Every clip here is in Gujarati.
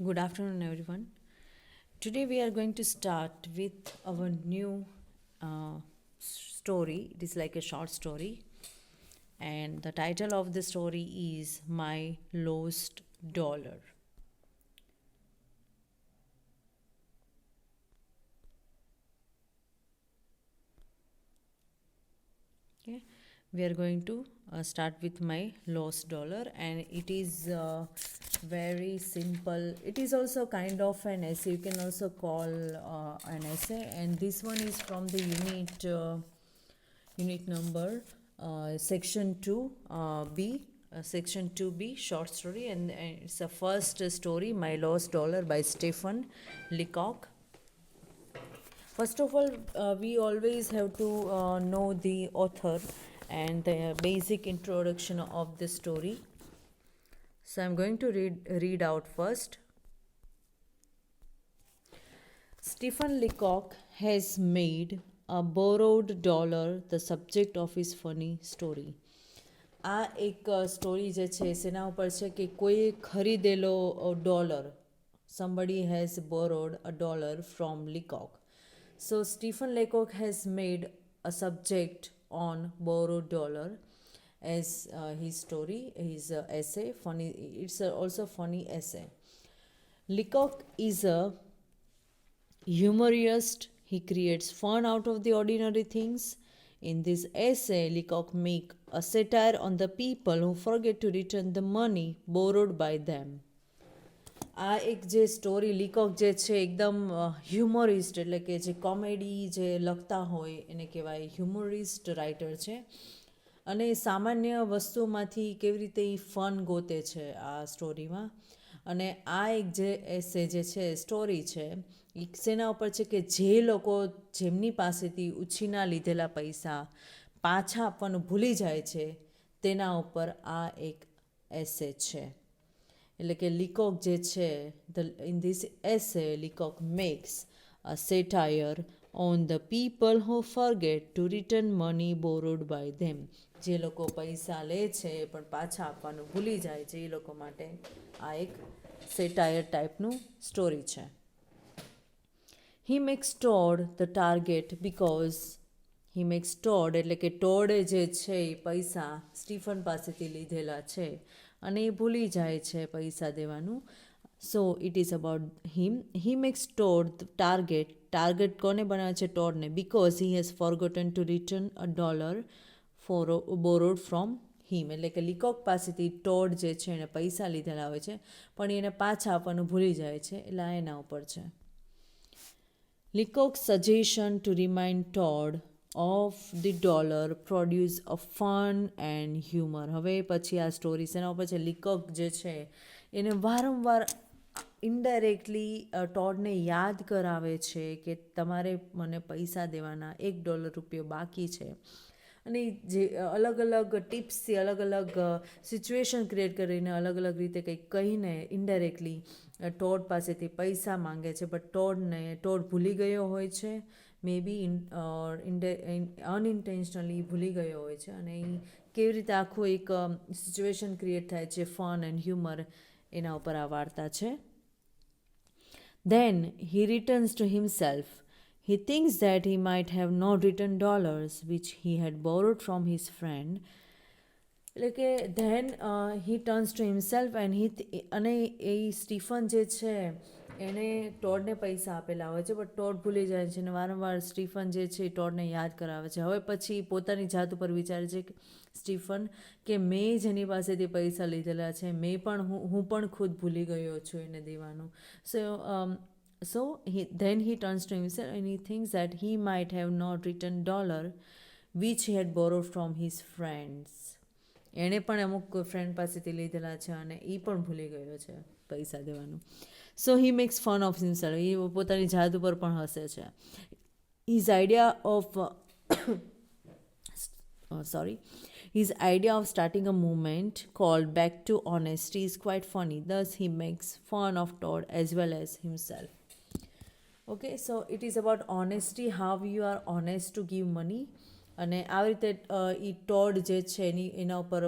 Good afternoon, everyone. Today we are going to start with our new story. It is like a short story, and the title of the story is My Lost Dollar. Okay, we are going to start with My Lost Dollar, and it is very simple. It is also kind of an essay. You can also call an essay, and this one is from the unit number section 2 B, section 2B, short story, and it's the first story, My Lost Dollar by Stephen Leacock. First of all, we always have to know the author and the basic introduction of the story. So I'm going to read out first. Stephen Leacock has made a borrowed dollar the subject of his funny story. આ એક સ્ટોરી જે છે એના ઉપર છે કે કોઈ ખરીદેલો dollar, somebody has borrowed a dollar from Leacock. So Stephen Leacock has made a subject on borrowed dollar as his story, his essay. Funny, it's also funny essay. Leacock is a humorist. He creates fun out of the ordinary things. In this essay, Leacock makes a satire on the people who forget to return the money borrowed by them. આ એક જે સ્ટોરી લીકોક જે છે એકદમ હ્યુમરિસ્ટ એટલે કે જે કોમેડી જે લખતા હોય એને કહેવાય હ્યુમરિસ્ટ રાઇટર છે અને સામાન્ય વસ્તુમાંથી કેવી રીતે એ ફન ગોતે છે આ સ્ટોરીમાં. અને આ એક જે એસે જે છે સ્ટોરી છે એ શેના ઉપર છે કે જે લોકો જેમની પાસેથી ઉછીના લીધેલા પૈસા પાછા આપવાનું ભૂલી જાય છે તેના ઉપર આ એક એસે છે. એટલે કે લીકોક જે છે in this essay Leacock makes a satire on the people who forget to return money borrowed by them. જે લોકો પૈસા લે છે પણ પાછા આપવાનું ભૂલી જાય છે એ લોકો માટે આ એક સેટાયર ટાઈપનું સ્ટોરી છે. He makes Todd the target because he makes Todd એટલે કે ટોડે જે છે એ પૈસા સ્ટીફન પાસેથી લીધેલા છે અને એ ભૂલી જાય છે પૈસા દેવાનું. So it is about him. He makes Todd target. Target કોને બનાવે છે? ટોડને. Because he has forgotten to return a dollar borrowed from him. એટલે કે લીકોક પાસેથી ટોડ જે છે એને પૈસા લીધેલા હોય છે પણ એને પાછા આપવાનું ભૂલી જાય છે, એટલે આ એના ઉપર છે. Leacock's suggestion to remind Todd of the dollar produce a fun and humor. હવે પછી આ સ્ટોરી એના ઉપર છે. લીકોક જે છે એને વારંવાર ઇનડાયરેક્ટલી ટોડને યાદ કરાવે છે કે તમારે મને પૈસા દેવાના, $1 બાકી છે. અને જે અલગ અલગ ટિપ્સથી અલગ અલગ સિચ્યુએશન ક્રિએટ કરીને અલગ અલગ રીતે કંઈક કહીને ઇનડાયરેક્ટલી ટોડ પાસેથી પૈસા માંગે છે. બટ ટોડ ભૂલી ગયો હોય છે, મે બી અનઇન્ટેન્શનલી ભૂલી ગયો હોય છે. અને એ કેવી રીતે આખું એક સિચ્યુએશન ક્રિએટ થાય છે, ફન એન્ડ હ્યુમર, એના ઉપર આ વાર્તા છે. Then he returns to himself. He thinks that he might have not returned dollars which he had borrowed from his friend. એટલે કે then he turns two himself and અને એ સ્ટીફન જે છે એને ટોડને પૈસા આપેલા હોય છે બટ ટોડ ભૂલી જાય છે અને વારંવાર સ્ટીફન જે છે એ ટોડને યાદ કરાવે છે. હવે પછી પોતાની જાત ઉપર વિચારે છે કે સ્ટીફન કે મેં જેની પાસેથી પૈસા લીધેલા છે હું પણ ખુદ ભૂલી ગયો છું એને દેવાનું. So then he turns to himself and he thinks that he might have not returned dollar which he had borrowed from his friends. એણે પણ અમુક ફ્રેન્ડ પાસેથી લીધેલા છે અને એ પણ ભૂલી ગયો છે પૈસા દેવાનું. સો હી મેક્સ ફન ઓફ હિમસેલ્ફ. એ પોતાની જાત ઉપર પણ હસે છે. His idea of His idea of starting a movement called Back to Honesty is quite funny. Thus, he makes fun of Todd as well as himself. Okay, so it is about honesty, how you are honest to give money. અને આવી રીતે એ ટોડ જે છે એના ઉપર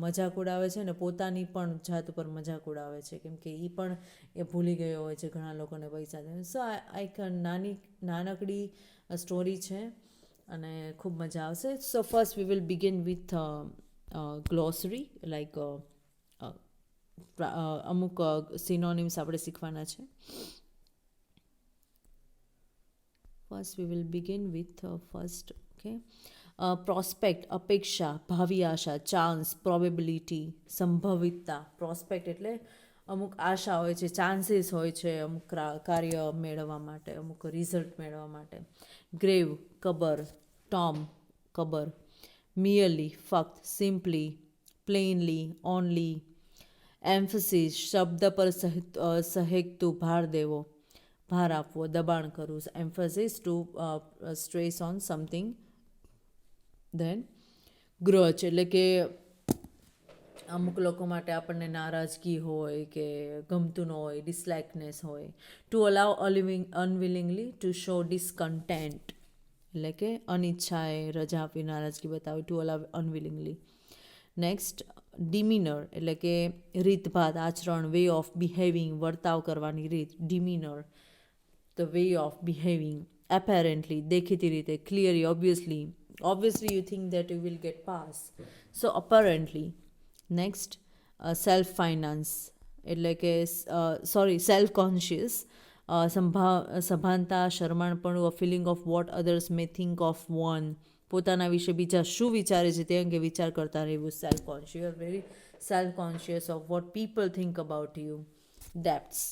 મજાક ઉડાવે છે ને પોતાની પણ જાત ઉપર મજાક ઉડાવે છે, કેમ કે એ પણ એ ભૂલી ગયો હોય છે ઘણા લોકોને પૈસા દે. સો આ એક નાનકડી સ્ટોરી છે અને ખૂબ મજા આવશે. So first we will begin with glossary, like અમુક સિનોનિમ્સ આપણે શીખવાના છે. First we will begin with first, okay, prospect અપેક્ષા, ભાવિ આશા, ચાન્સ, પ્રોબેબિલિટી, સંભવિતતા. પ્રોસ્પેક્ટ એટલે અમુક આશા હોય છે, ચાન્સીસ હોય છે અમુક કાર્ય મેળવવા માટે, અમુક રિઝલ્ટ મેળવવા માટે. ગ્રેવ કબર, ટોમ કબર, મિયરલી ફક્ત, સિમ્પલી, પ્લેનલી, ઓનલી, એમ્ફસિસ શબ્દ પર સહેકતું ભાર દેવો, ભાર આપવો, દબાણ કરવું. Emphasis to stress on something. Then grouch એટલે કે અમુક લોકો માટે આપણને નારાજગી હોય કે ગમતું ન હોય, ડિસલાઇકનેસ હોય. To allow unwillingly to show discontent એટલે કે અનિચ્છાએ રજા આપી નારાજગી બતાવી. To allow unwillingly. Next demeanour એટલે કે રીતભાત, આચરણ, વે ઓફ બિહેવિંગ, વર્તાવ કરવાની રીત. ડિમિનર ધ વે ઓફ બિહેવિંગ. એપેરેન્ટલી દેખીતી રીતે, clearly, obviously you think that you will get pass, so apparently. Next self finance એટલે કે સેલ્ફ કોન્શિયસ, સભાનતા, શરમાળપણું, a feeling of what others may think of one, પોતાના વિશે બીજા શું વિચારે છે તે અંગે વિચાર કરતા રહેવું. Self conscious, very self conscious of what people think about you. Debts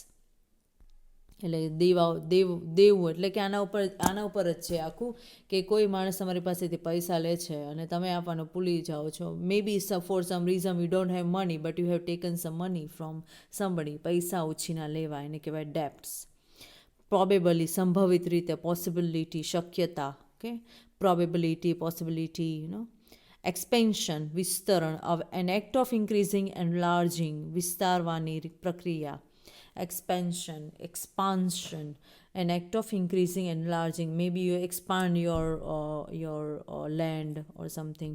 એટલે દેવું એટલે કે આના ઉપર જ છે આખું, કે કોઈ માણસ તમારી પાસેથી પૈસા લે છે અને તમે આપવાનું ભૂલી જાઓ છો. May be for some reason you don't have money but you have taken some money from somebody. પૈસા ઉછીના લેવા એને કહેવાય ડેપ્ટ્સ. પ્રોબેબલી સંભવિત રીતે, પોસિબિલિટી શક્યતા, ઓકે, પ્રોબેબિલિટી, પોસિબિલિટી, એક્સપેન્શન વિસ્તરણ, an act of increasing and larging વિસ્તારવાની પ્રક્રિયા. expansion, an act of increasing and enlarging. Maybe you expand your land or something.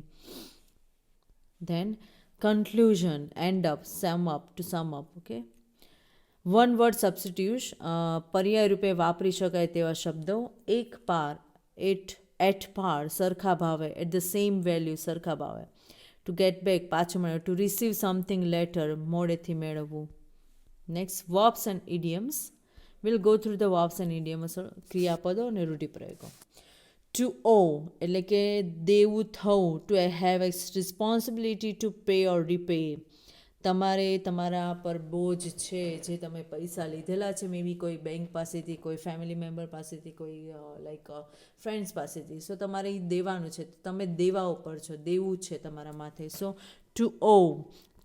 Then conclusion, end up, sum up, to sum up, okay. One word substitution, પર્યાય રૂપે વાપરી શકાય તેવા શબ્દો. એક પાર, એટ પાર, સરખા ભાવે, એટ ધ સેમ વેલ્યુ, સરખા ભાવે. ટુ ગેટ બેક, પાછું મેળવવું. ટુ રિસીવ સમથિંગ લેટર, મોડેથી મેળવવું. Next verbs and idioms. Will go through the verbs and idioms, ક્રિયાપદો અને રૂઢિપ્રયોગો. ટુ ઓ એટલે કે દેવું થવું. To have ex responsibility to pay or repay. તમારે તમારા પર બોજ છે, જે તમે પૈસા લીધેલા છે, મે બી કોઈ બેંક પાસેથી, કોઈ ફેમિલી મેમ્બર પાસેથી, કોઈ લાઈક ફ્રેન્ડ્સ પાસેથી. સો તમારે એ દેવાનું છે, તમે દેવા ઉપર છો, દેવું છે તમારા માથે. સો ટુ ઓ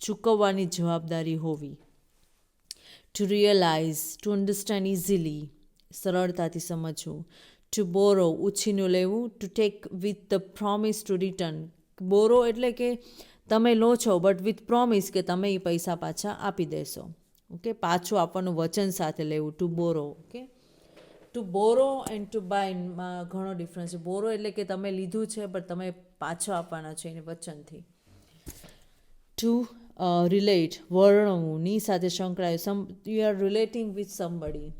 ચૂકવવાની જવાબદારી હોવી. To realise, to understand easily, સરળતાથી સમજવું. ટુ બોરો ઉછીનું લેવું. To take with the promise to return. Borrow એટલે કે તમે લો છો બટ વિથ પ્રોમિસ કે તમે એ પૈસા પાછા આપી દેશો, ઓકે, પાછું આપવાનું વચન સાથે લેવું. To borrow, okay. To borrow and to બાયમાં ઘણો ડિફરન્સ છે. બોરો એટલે કે તમે લીધું છે પણ તમે પાછો આપવાના છો એને વચનથી. ટુ રિલેટ, વર્ણવું, ની સાથે સંકળાયું. You are relating with somebody,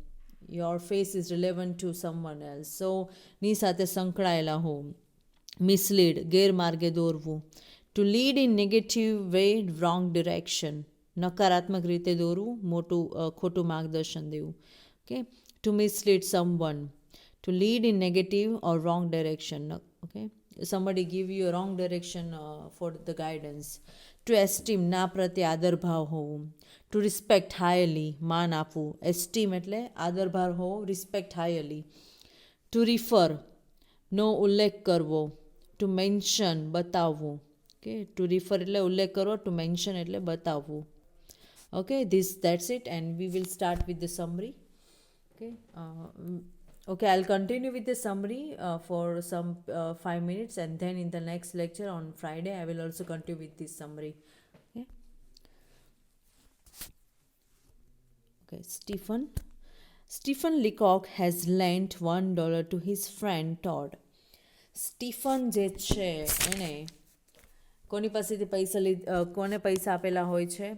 your face is relevant to someone else. So ની સાથે સંકળાયેલા હો. મિસલીડ, ગેરમાર્ગે દોરવું. To lead in negative way, wrong direction, નકારાત્મક રીતે દોરવું, ખોટું માર્ગદર્શન દેવું, okay. To mislead someone, to lead in negative or wrong direction, okay. somebody give you a wrong direction for the guidance. To esteem, ના પ્રત્યે આદરભાવ હોવું. ટુ રિસ્પેક્ટ, હાયલી, માન આપવું. એસ્ટીમ એટલે આદરભાવ હોવો, રિસ્પેક્ટ હાયલી. ટુ રિફર, નો ઉલ્લેખ કરવો. ટુ મેન્શન, બતાવવું, ઓકે. ટુ રિફર એટલે ઉલ્લેખ કરવો, ટુ મેન્શન એટલે બતાવવું, okay. That's it, and we will start with the summary, okay. Okay, I'll continue with the summary for some 5 minutes, and then in the next lecture on Friday I will also continue with this summary, okay. Okay, Stephen Leacock has lent $1 to his friend Todd. Stephen જે છે એને કોની પાસેથી કોને પૈસા આપેલા હોય છે?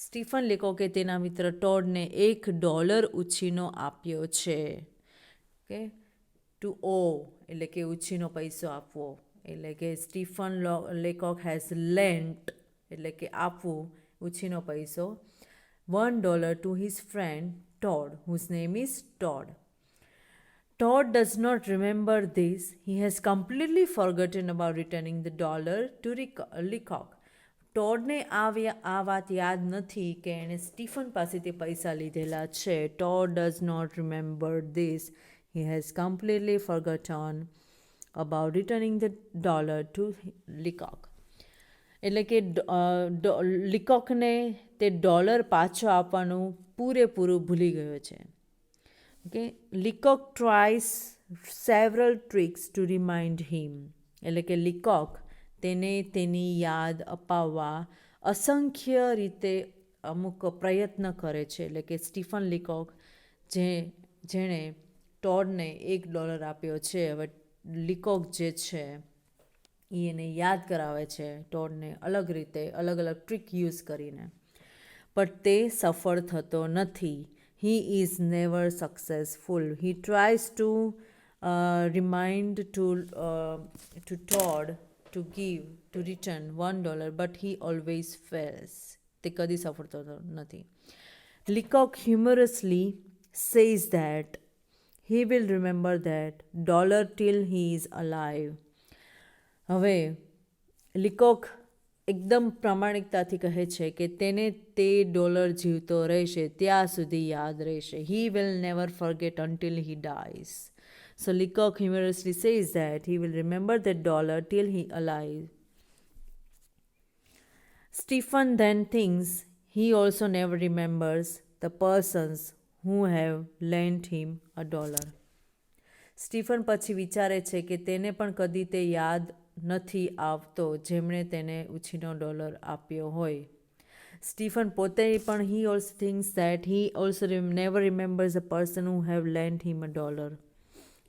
સ્ટીફન લેકોકે તેના મિત્ર ટોડને $1 ઉછીનો આપ્યો છે. ઓકે, ટુ ઓ એટલે કે ઉછીનો પૈસો આપવો, એટલે કે સ્ટીફન લેકોક હેઝ લેન્ટ એટલે કે આપવું ઉછીનો પૈસો $1 to his friend Todd, whose name is Todd. Todd does not remember this. He has completely forgotten about returning the dollar to Leacock. ટોડને આ વાત યાદ નથી કે એણે સ્ટીફન પાસેથી પૈસા લીધેલા છે. Todd does not remember this. He has completely forgotten about returning the dollar to Leacock. એટલે કે લીકોકને તે ડોલર પાછો આપવાનું પૂરેપૂરું ભૂલી ગયો છે. Okay, Leacock tries several tricks to remind him. એટલે કે લીકોક તેને તેની યાદ અપાવવા અસંખ્ય રીતે અમુક પ્રયત્ન કરે છે. એટલે કે સ્ટીફન લીકોક જેણે ટોડને $1 આપ્યો છે, હવે લીકોક જે છે એ એને યાદ કરાવે છે ટોડને અલગ રીતે, અલગ અલગ ટ્રીક યુઝ કરીને, પણ તે સફળ થતો નથી. He is never successful. He tries to remind to Todd to return $1, but he always fails. તે કદી સફળ થતો નથી. Leacock humorously says that he will remember that dollar till he is alive. હવે લીકોક એકદમ પ્રામાણિકતાથી કહે છે કે તેને તે ડોલર જીવતો રહેશે ત્યાં સુધી યાદ રહેશે. He will never forget until he dies. So Leacock humorously says that he will remember that dollar till he alive. Stephen then thinks he also never remembers the persons who have lent him $1. Stephen પછી વિચારે છે કે તેને પણ કદી તે યાદ નથી આવતો જેમણે તેને ઉછીનો ડોલર આપ્યો હોય. સ્ટીફન પોતે પણ he also thinks that he also never remembers the person who have lent him $1.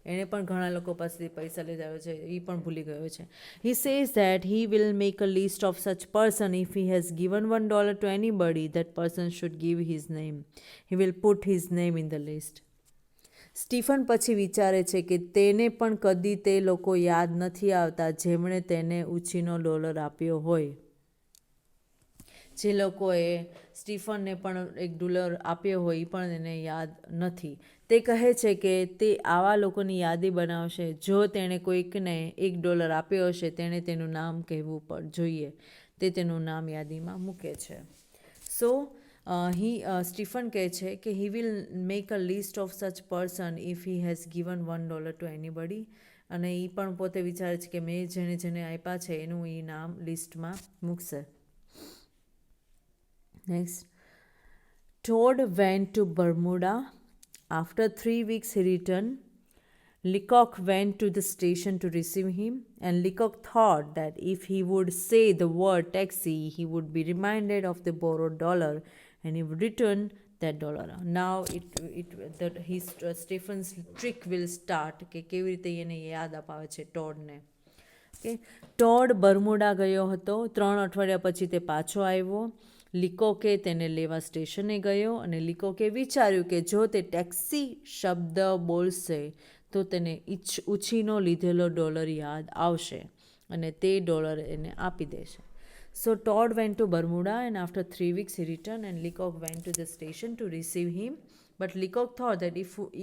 એણે પણ ઘણા લોકો પાસેથી પૈસા લીધા છે, એ પણ ભૂલી ગયો છે. He says that he will make a list of such person. If he has given $1 to anybody, that person should give his name. He will put his name in the list. Stephen પછી વિચારે છે કે તેને પણ કદી તે લોકો યાદ નથી આવતા જેમણે તેને ઉછીનો ડોલર આપ્યો હોય. જે લોકોએ સ્ટીફનને પણ $1 આપ્યો હોય એ પણ એને યાદ નથી. તે કહે છે કે તે આવા લોકોની યાદી બનાવશે. જો તેણે કોઈકને $1 આપ્યો હશે તેણે તેનું નામ કહેવું જોઈએ. તે તેનું નામ યાદીમાં મૂકે છે. સો સ્ટીફન કહે છે કે he will make a list of such person if he has given $1 to anybody. અને એ પણ પોતે વિચારે છે કે મેં જેને આપ્યા છે એનું એ નામ લિસ્ટમાં મૂકશે. Next, Todd went to Bermuda. After 3 weeks he returned. Leacock went to the station to receive him, and Leacock thought that if he would say the word taxi, he would be reminded of the borrowed dollar and he would return that dollar. Now Stephen's trick will start કે કેવી રીતે એને યાદ અપાવે છે ટોડને. ઓકે, ટોડ બર્મુડા ગયો હતો. 3 અઠવાડિયા પછી તે પાછો આવ્યો. લીકોકે તેને લેવા સ્ટેશને ગયો અને લીકોકે વિચાર્યું કે જો તે ટેક્સી શબ્દ બોલશે તો તેને ઉછીનો લીધેલો ડોલર યાદ આવશે અને તે ડોલર એને આપી દેશે. So Todd went to Bermuda, and after 3 weeks he returned, and Leacock went to the station to receive him. But Leacock thought that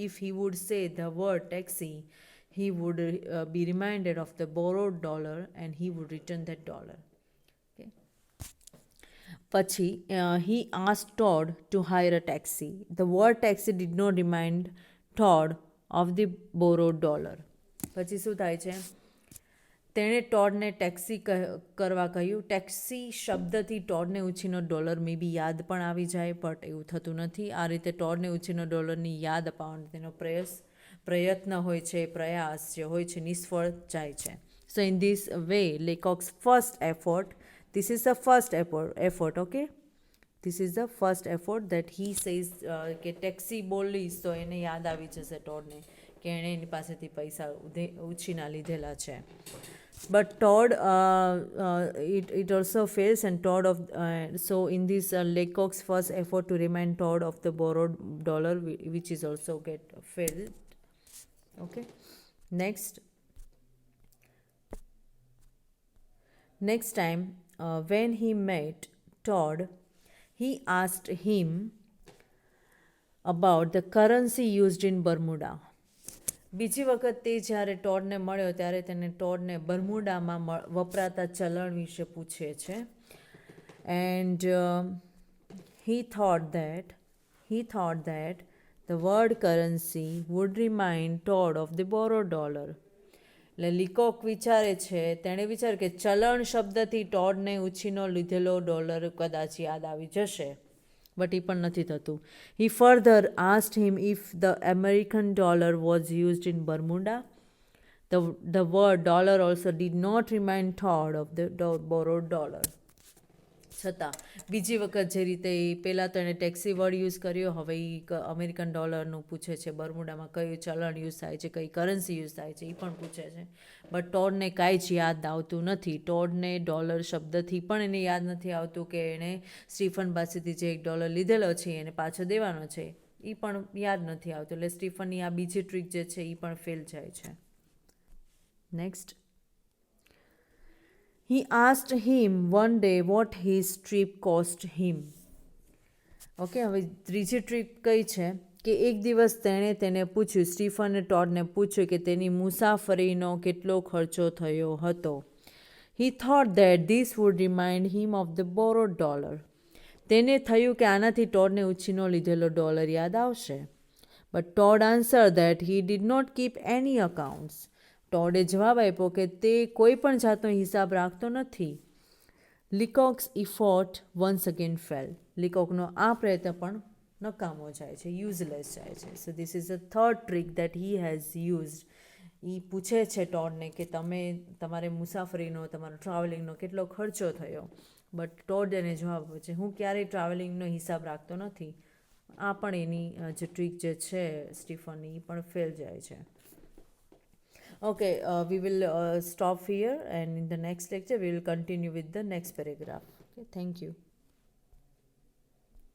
if he would say the word taxi, he would be reminded of the borrowed dollar and he would return that dollar. Okay. Pachi, he asked Todd to hire a taxi. The word taxi did not remind Todd of the borrowed dollar. પછી શું થાય છે? તેણે ટોડને ટેક્સી કરવા કહ્યું. ટેક્સી શબ્દથી ટોડને ઉછીનો ડોલર મે બી યાદ પણ આવી જાય, બટ એવું થતું નથી. આ રીતે ટોડને ઉછીનો ડોલરની યાદ અપાવવાનો તેનો પ્રયત્ન હોય છે, પ્રયાસ જે હોય છે નિષ્ફળ જાય છે. So in this way Leacock's first effort, this is the first effort. Okay, this is the first effort that he says કે ટેક્સી બોલીશ તો એને યાદ આવી જશે ટોડને કે એણે એની પાસેથી પૈસા ઉછીના લીધેલા છે. But Todd, it also fails, and Todd of so in this Laycock's first effort to remind Todd of the borrowed dollar, which is also get failed. Okay, next time when he met Todd, he asked him about the currency used in Bermuda. બીજી વખત તે જ્યારે ટોડને મળ્યો ત્યારે તેને ટોડને બર્મુડામાં વપરાતા ચલણ વિશે પૂછે છે. And he thought that the word currency would remind Todd of the borrowed dollar. એટલે લીકોક વિચારે છે, તેણે વિચાર્યું કે ચલણ શબ્દથી ટોડને ઉછીનો લીધેલો ડોલર કદાચ યાદ આવી જશે. But એ પણ નથી થતું. He further asked him if the American dollar was used in Bermuda. The word dollar also did not remind Todd of the borrowed dollar. છતાં બીજી વખત જે રીતે પહેલાં તો એણે ટેક્સી વર્ડ યુઝ કર્યો, હવે એ અમેરિકન ડોલરનું પૂછે છે, બર્મુડામાં કયું ચલણ યુઝ થાય છે, કઈ કરન્સી યુઝ થાય છે, એ પણ પૂછે છે. બટ ટોડને કાંઈ જ યાદ આવતું નથી. ટોડને ડોલર શબ્દથી પણ એને યાદ નથી આવતું કે એણે સ્ટીફન પાસેથી જે $1 લીધેલો છે એને પાછો દેવાનો છે, એ પણ યાદ નથી આવતું. એટલે સ્ટીફનની આ બીજી ટ્રીક જે છે એ પણ ફેલ જાય છે. Next, he asked him one day what his trip cost him. Okay, હવે ત્રીજી ટ્રીક કઈ છે કે એક દિવસ તેને પૂછ્યું, સ્ટીફને ટોડને પૂછ્યું કે તેની મુસાફરીનો કેટલો ખર્ચો થયો હતો. He thought that this would remind him of the borrowed dollar. તેને થયું કે આનાથી ટોડને ઉછીનો લીધેલો ડોલર યાદ આવશે. But Todd answered that he did not keep any accounts. ટોડે જવાબ આપ્યો કે તે કોઈ પણ જાતનો હિસાબ રાખતો નથી. Leacock's effort once again fail. લીકોકનો આ પ્રયત્ન પણ નકામો જાય છે, યુઝલેસ જાય છે. So this is a third trick that he has used. એ પૂછે છે ટોડને કે તમારે મુસાફરીનો, તમારો ટ્રાવેલિંગનો કેટલો ખર્ચો થયો. બટ ટોડ એને જવાબ આપે છે, હું ક્યારેય ટ્રાવેલિંગનો હિસાબ રાખતો નથી. આ પણ એની જે ટ્રીક જે છે સ્ટીફનની, એ પણ ફેલ જાય છે. Okay, we will stop here, and in the next lecture we will continue with the next paragraph. Okay, thank you.